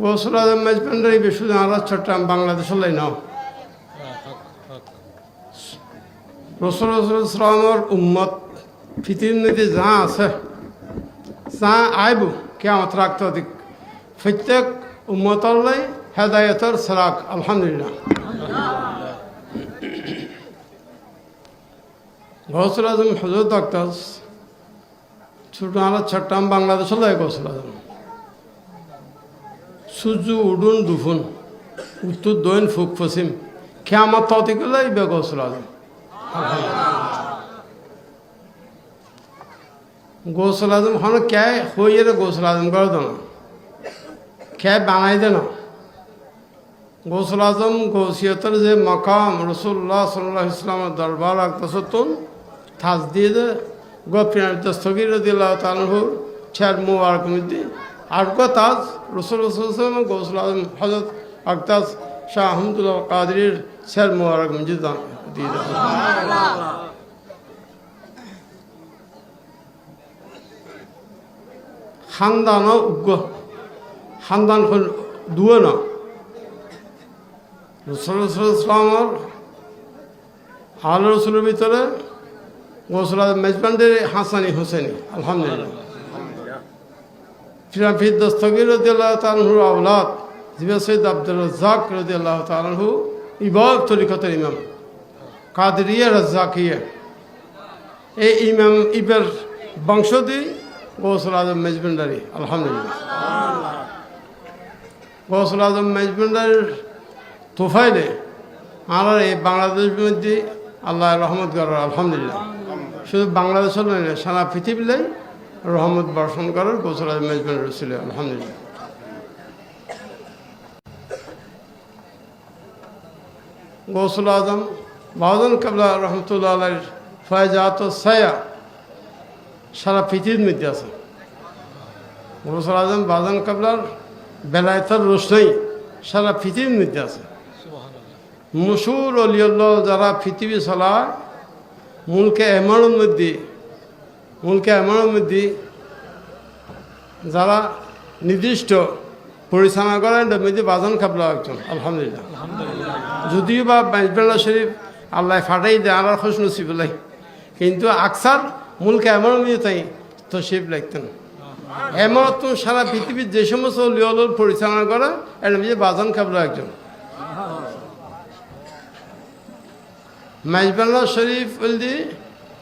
গৌসুল আজম মেজবান্ডার এই বেশি আমরা চট্টগ্রাম বাংলাদেশ হলাই নাও রসুল ইসলামের উম্মত পৃথিবীর নীতি যা আছে যা আইব কেমত রাখতে অধিক প্রত্যেক উম্মতলাই হেদায়তের সরাক আলহামদুলিল্লাহ গৌসুল আজম হজরত আক্তার ছোট আমরা চট্টগ্রাম বাংলাদেশ হলাই গৌসুল আজম সূর্য উডুন দুফুন উত্তর দক্ষিণ পূব পশ্চিম কেমত ততিকলাই বে গৌসুল আজম গৌসুল আজম হন কে হইয়ে গৌসুল আজম করে দেন কে বানাই দেন গৌসুল আজম গৌসিয়তের যে মকাম রসুল্লাহ সাল্লাহ ইসলামের দরবার আক্তাসতুন থাজ দিয়ে দে গোপিনাথ দস্তগির দিল্লাহ তালহুর ছেড় মুবারক মধ্যে আর গো তাজ রসুল গৌসুল আজম হজরত আক্তাস শাহ আহমদুল্লাহ কাদরির ছেড় মুবারক মসজিদ দিয়ে দেন খানদান উগ্র খানদান দুয়ে না রসুল ইসলামর আল রসুলের ভিতরে গৌসুল আজম মেজবান্ডের হাসানি হোসেনি আলহামদুলিল্লাহ ফিরাফিদ দস্তগির রদিয়াল্লাহ তাআলাহুর আওলাদ জিবা সৈয়দ আব্দুর রাজ্জাক রদিয়াল্লাহ তাআলাহু ইবাদ তরিকতের ইমাম কাদরিয়া রাজ্জাকিয়া এই ইমাম ইবের বংশধী গৌসুল আজম মেজবান্ডারি আলহামদুলিল্লাহ গৌসুল আজম মেজবান্ডারির তোফাইলে আমার এই বাংলাদেশ মধ্যে আল্লাহ রহমত করার আলহামদুলিল্লাহ শুধু বাংলাদেশের নয় সারা পৃথিবীলাই রহমত বর্ষণ করার গৌসুল আজম মেজবান্ডারি ছিল আলহামদুলিল্লাহ গৌসুল আজম বাউজান কাবলা রহমতুল্লাহ আলাইহির ফয়জাত সায়া সারা পৃথিবীর মধ্যে আছে গৌসুল আজম বাউজান কাবলার বেলায়েতের রোশনাই সারা পৃথিবীর মধ্যে আছে মশহুর অলিউল্লাহ যারা পৃথিবী চলায় মুলকে এমনের মধ্যে যারা নির্দিষ্ট পরিচালনা করেন তার মধ্যে বাজান কাবলা একজন আলহামদুলিল্লাহ যদিও বা মেজবান্ডার শরীফ আল্লাহ ফাটাই দেয় আর খুশ নসিবুল্লাহ কিন্তু আকসার মুলকে এমনের মধ্যে তাই তশরিফ লাগতেন এমন তো সারা পৃথিবীর যে সমস্ত অলিউল্লাহ পরিচালনা করে এর মধ্যে বাজান কাবলা একজন মেজবান্ডার শরীফ বলতে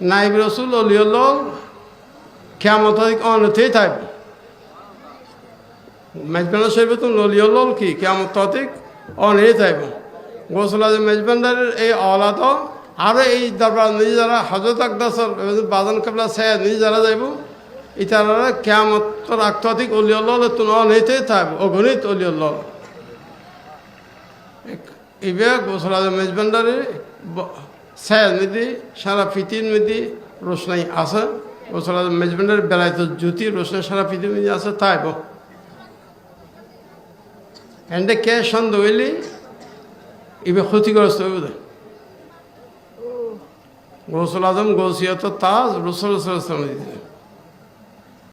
নাইব রসুল অলিউল্লাহ কিয়ামত অনতেই থাকবে মেজবান্ডার শরীফ তো অলিউল্লাহ কি কিয়ামত অনেই থাকবে গৌসুল আজম মেজবান্ডারের এই অলাদ আরও এই দরবার নিজে যারা হজরত আকদাসর বাজান কাবলা সাহেব নিজে যারা যাইব ইতারা কিয়ামতর আক্তাধিক অলিউল্লাহ তুমি অনেইতেই থাকবে অগণিত অলিউল্লাহ এবার গৌসুল আজম মেজবান্ডারের সায়াদ মেদি সারা পৃথিবীর মধ্যে রোশনাই আছে গৌসুল আজম মেজবান্ডারের বেলায়ত জ্যোতি রোশনাই সারা পৃথিবীর মধ্যে আছে তাই এন্ডে কে সন্দেহ হইলে এবার ক্ষতিগ্রস্ত হইব গৌসুল আজম গৌসিয়ত তাজ রসুল দিতে